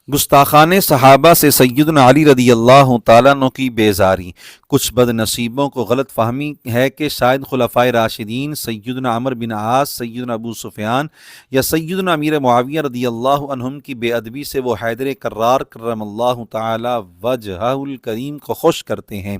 گستاخان صحابہ سے سیدنا علی رضی اللہ تعالیٰ عنہ کی بیزاری۔ کچھ بد نصیبوں کو غلط فہمی ہے کہ شاید خلفائے راشدین سیدنا عمر بن عاص، سیدنا ابو سفیان یا سیدنا امیر معاویہ رضی اللہ عنہم کی بے ادبی سے وہ حیدر کرار کرم اللہ تعالی وجہہ الکریم کو خوش کرتے ہیں،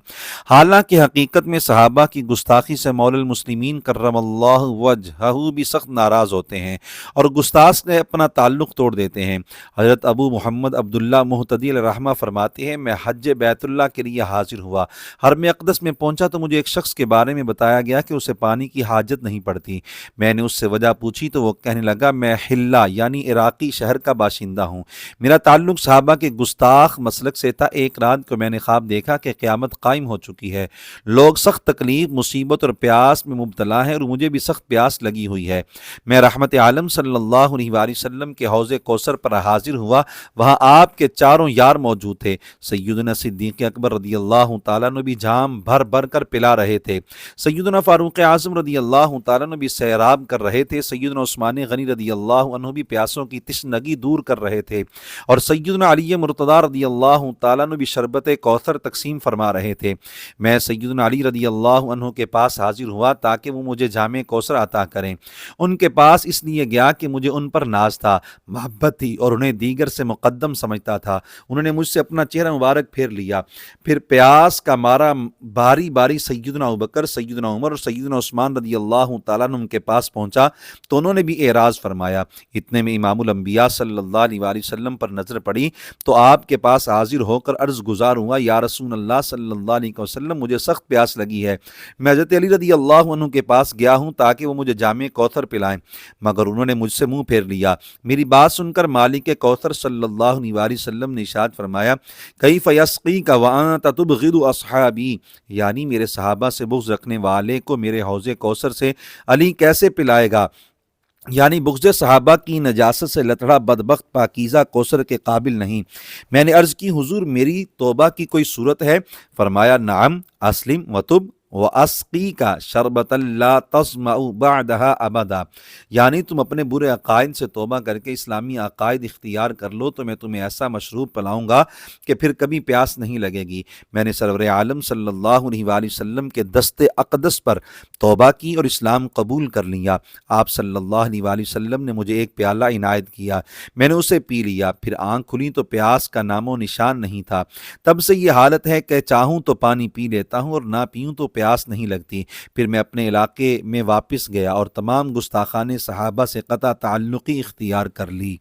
حالانکہ حقیقت میں صحابہ کی گستاخی سے مولا المسلمین کرم اللہ وجہہ بھی سخت ناراض ہوتے ہیں اور گستاخ سے اپنا تعلق توڑ دیتے ہیں۔ حضرت ابو محمد عبداللہ محتدی علیہ رحمہ فرماتے ہیں، میں حج بیت اللہ کے لیے حاضر ہوا، حرم اقدس میں پہنچا تو مجھے ایک شخص کے بارے میں بتایا گیا کہ اسے پانی کی حاجت نہیں پڑتی۔ میں نے اس سے وجہ پوچھی تو وہ کہنے لگا، میں حلہ یعنی عراقی شہر کا باشندہ ہوں، میرا تعلق صحابہ کے گستاخ مسلک سے تھا۔ ایک رات کو میں نے خواب دیکھا کہ قیامت قائم ہو چکی ہے، لوگ سخت تکلیف، مصیبت اور پیاس میں مبتلا ہیں اور مجھے بھی سخت پیاس لگی ہوئی ہے۔ میں رحمت عالم صلی اللہ علیہ وآلہ وسلم کے حوض کوثر پر حاضر ہوا، وہاں آپ کے چاروں یار موجود تھے۔ سیدنا صدیق اکبر رضی اللہ تعالیٰ عنہ بھی جام بھر بھر کر پلا رہے تھے، سیدنا فاروق اعظم رضی اللہ تعالیٰ عنہ بھی سیراب کر رہے تھے، سیدنا عثمان غنی رضی اللہ عنہ بھی پیاسوں کی تشنگی دور کر رہے تھے، اور سیدنا علی مرتضیٰ رضی اللہ تعالیٰ عنہ بھی شربت کوثر تقسیم فرما رہے تھے۔ میں سیدنا علی رضی اللہ عنہ کے پاس حاضر ہوا تاکہ وہ مجھے جام کوثر عطا کریں۔ ان کے پاس اس لیے گیا کہ مجھے ان پر ناز تھا، محبت تھی اور انہیں دیگر سے مقدم سمجھتا تھا۔ انہوں نے مجھ سے اپنا چہرہ مبارک پھیر لیا، پھر پیاس کا مارا باری باری سیدنا ابوبکر، سیدنا عمر اور سیدنا عثمان رضی اللہ تعالیٰ عنہ کے پاس پہنچا تو انہوں نے بھی اعراض فرمایا۔ اتنے میں امام الانبیاء صلی اللہ علیہ وآلہ وسلم پر نظر پڑی تو آپ کے پاس حاضر ہو کر عرض گزار ہوا، یا رسول اللہ صلی اللہ علیہ وسلم، مجھے سخت پیاس لگی ہے، میں حضرت علی رضی اللہ عنہ کے پاس گیا ہوں تاکہ وہ مجھے جام کوثر پلائیں، مگر انہوں نے مجھ سے منہ پھیر لیا۔ میری بات سن کر مالک کوثر صلی اللہ علیہ وآلہ وسلم نے ارشاد فرمایا، کیف یسقیک وانت تبغض اصحابی، یعنی میرے صحابہ سے بغض رکھنے والے کو میرے حوض کوثر سے علی کیسے پلائے گا؟ یعنی بغض صحابہ کی نجاست سے لتڑا بدبخت پاکیزہ کوثر کے قابل نہیں۔ میں نے عرض کی، حضور میری توبہ کی کوئی صورت ہے؟ فرمایا، نعم، اسلم وتب واسقیک شربۃ لا تظمأ بعدها ابدا، یعنی تم اپنے برے عقائد سے توبہ کر کے اسلامی عقائد اختیار کر لو تو میں تمہیں ایسا مشروب پلاؤں گا کہ پھر کبھی پیاس نہیں لگے گی۔ میں نے سرور عالم صلی اللہ علیہ وآلہ وسلم کے دست اقدس پر توبہ کی اور اسلام قبول کر لیا۔ آپ صلی اللہ علیہ وآلہ وسلم نے مجھے ایک پیالہ عنایت کیا، میں نے اسے پی لیا، پھر آنکھ کھلی تو پیاس کا نام و نشان نہیں تھا۔ تب سے یہ حالت ہے کہ چاہوں تو پانی پی لیتا ہوں اور نہ پیوں تو پیاس نہیں لگتی۔ پھر میں اپنے علاقے میں واپس گیا اور تمام گستاخان صحابہ سے قطع تعلقی اختیار کر لی۔